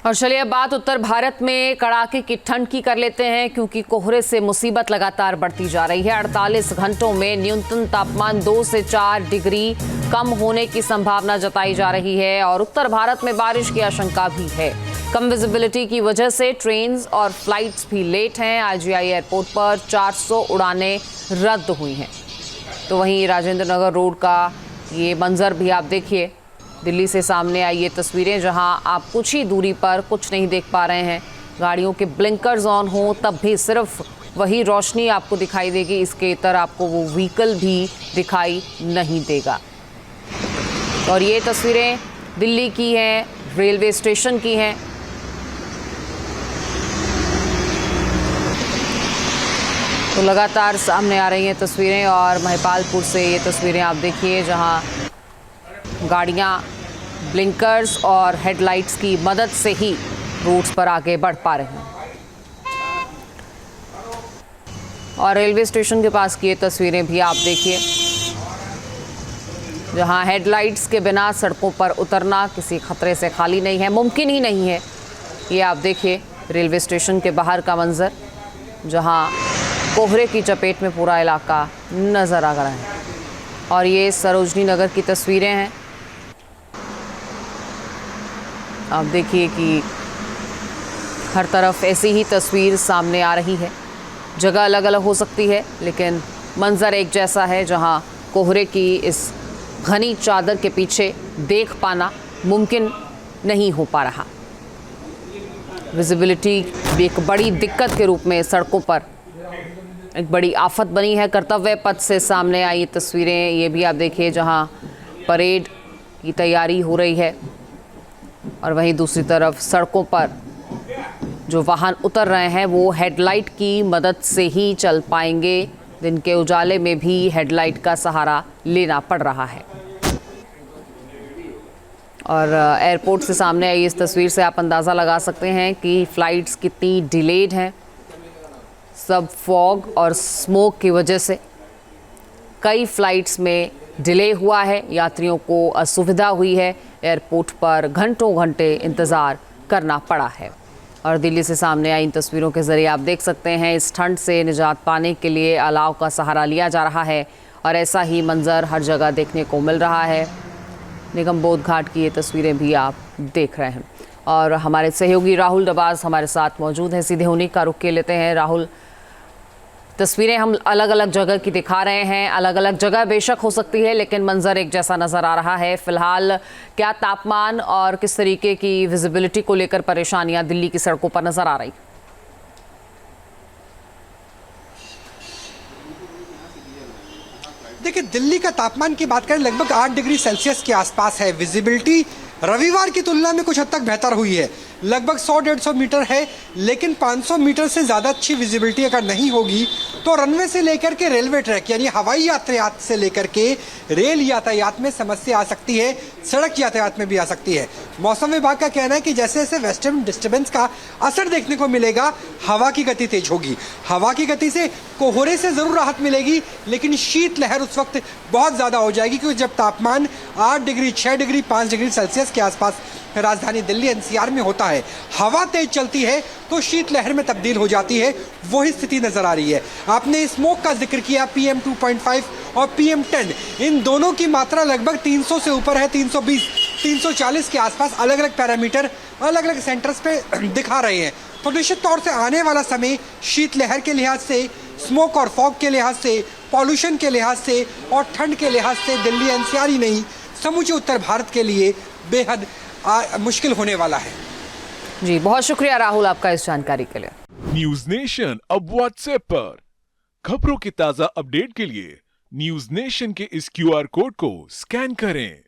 और चलिए अब बात उत्तर भारत में कड़ाके की ठंड की कर लेते हैं, क्योंकि कोहरे से मुसीबत लगातार बढ़ती जा रही है। 48 घंटों में न्यूनतम तापमान 2 से 4 डिग्री कम होने की संभावना जताई जा रही है और उत्तर भारत में बारिश की आशंका भी है। कम विजिबिलिटी की वजह से ट्रेन और फ्लाइट्स भी लेट हैं। आईजीआई एयरपोर्ट पर 400 उड़ानें रद्द हुई हैं। तो वहीं राजेंद्र नगर रोड का ये मंजर भी आप देखिए। दिल्ली से सामने आई ये तस्वीरें, जहां आप कुछ ही दूरी पर कुछ नहीं देख पा रहे हैं। गाड़ियों के ब्लिंकर्स ऑन हो तब भी सिर्फ वही रोशनी आपको दिखाई देगी, इसके इतर आपको वो व्हीकल भी दिखाई नहीं देगा। और ये तस्वीरें दिल्ली की हैं, रेलवे स्टेशन की हैं। तो लगातार सामने आ रही हैं तस्वीरें और महिपालपुर से ये तस्वीरें आप देखिए, जहां गाड़ियां ब्लिंकर्स और हेडलाइट्स की मदद से ही रूट्स पर आगे बढ़ पा रहे हैं। और रेलवे स्टेशन के पास की ये तस्वीरें भी आप देखिए, जहां हेडलाइट्स के बिना सड़कों पर उतरना किसी खतरे से खाली नहीं है, मुमकिन ही नहीं है। ये आप देखिए रेलवे स्टेशन के बाहर का मंजर, जहां कोहरे की चपेट में पूरा इलाका नज़र आ रहा है। और ये सरोजनी नगर की तस्वीरें हैं। आप देखिए कि हर तरफ ऐसी ही तस्वीर सामने आ रही है। जगह अलग अलग हो सकती है, लेकिन मंजर एक जैसा है, जहां कोहरे की इस घनी चादर के पीछे देख पाना मुमकिन नहीं हो पा रहा। विजिबिलिटी भी एक बड़ी दिक्कत के रूप में सड़कों पर एक बड़ी आफत बनी है। कर्तव्य पथ से सामने आई तस्वीरें ये भी आप देखिए, जहां परेड की तैयारी हो रही है और वहीं दूसरी तरफ सड़कों पर जो वाहन उतर रहे हैं वो हेडलाइट की मदद से ही चल पाएंगे। दिन के उजाले में भी हेडलाइट का सहारा लेना पड़ रहा है। और एयरपोर्ट से सामने आई इस तस्वीर से आप अंदाज़ा लगा सकते हैं कि फ़्लाइट्स कितनी डिलेड हैं। सब फॉग और स्मोक की वजह से कई फ़्लाइट्स में डिले हुआ है, यात्रियों को असुविधा हुई है। एयरपोर्ट पर घंटों घंटे इंतज़ार करना पड़ा है। और दिल्ली से सामने आई इन तस्वीरों के ज़रिए आप देख सकते हैं, इस ठंड से निजात पाने के लिए अलाव का सहारा लिया जा रहा है और ऐसा ही मंजर हर जगह देखने को मिल रहा है। निगम बोध घाट की ये तस्वीरें भी आप देख रहे हैं और हमारे सहयोगी राहुल डबाज हमारे साथ मौजूद हैं। सीधे उन्हीं का रुख के लेते हैं। राहुल, तस्वीरें हम अलग अलग जगह की दिखा रहे हैं, अलग अलग जगह बेशक हो सकती है, लेकिन मंजर एक जैसा नज़र आ रहा है। फिलहाल क्या तापमान और किस तरीके की विजिबिलिटी को लेकर परेशानियां दिल्ली की सड़कों पर नजर आ रही? देखिए, दिल्ली का तापमान की बात करें लगभग 8 डिग्री सेल्सियस के आसपास है। विजिबिलिटी रविवार की तुलना में कुछ हद तक बेहतर हुई है, लगभग 100-150 मीटर है, लेकिन 500 मीटर से ज़्यादा अच्छी विजिबिलिटी अगर नहीं होगी तो रनवे से लेकर के रेलवे ट्रैक यानी हवाई यातायात से लेकर के रेल यातायात में समस्या आ सकती है, सड़क यातायात में भी आ सकती है। मौसम विभाग का कहना है कि जैसे जैसे वेस्टर्न डिस्टर्बेंस का असर देखने को मिलेगा, हवा की गति तेज होगी। हवा की गति से कोहरे से ज़रूर राहत मिलेगी, लेकिन शीत लहर उस वक्त बहुत ज़्यादा हो जाएगी, क्योंकि जब तापमान 8 डिग्री, 6 डिग्री, 5 डिग्री सेल्सियस के आसपास राजधानी दिल्ली एनसीआर में होता है, हवा तेज चलती है तो शीत लहर में तब्दील हो जाती है। वही स्थिति नजर आ रही है। आपने स्मोक का जिक्र किया, PM 2.5 और PM 10, इन दोनों की मात्रा लगभग 300 से ऊपर है, 320, 340 के आसपास अलग अलग पैरामीटर अलग अलग सेंटर्स पे दिखा रहे हैं। तो निश्चित तौर से आने वाला समय शीत लहर के लिहाज से, स्मोक और फॉग के लिहाज से, पॉल्यूशन के लिहाज से और ठंड के लिहाज से दिल्ली एनसीआर ही नहीं, समूचे उत्तर भारत के लिए बेहद मुश्किल होने वाला है। जी, बहुत शुक्रिया राहुल आपका इस जानकारी के लिए। न्यूज नेशन अब व्हाट्सएप पर खबरों की ताजा अपडेट के लिए न्यूज नेशन के इस QR कोड को स्कैन करें।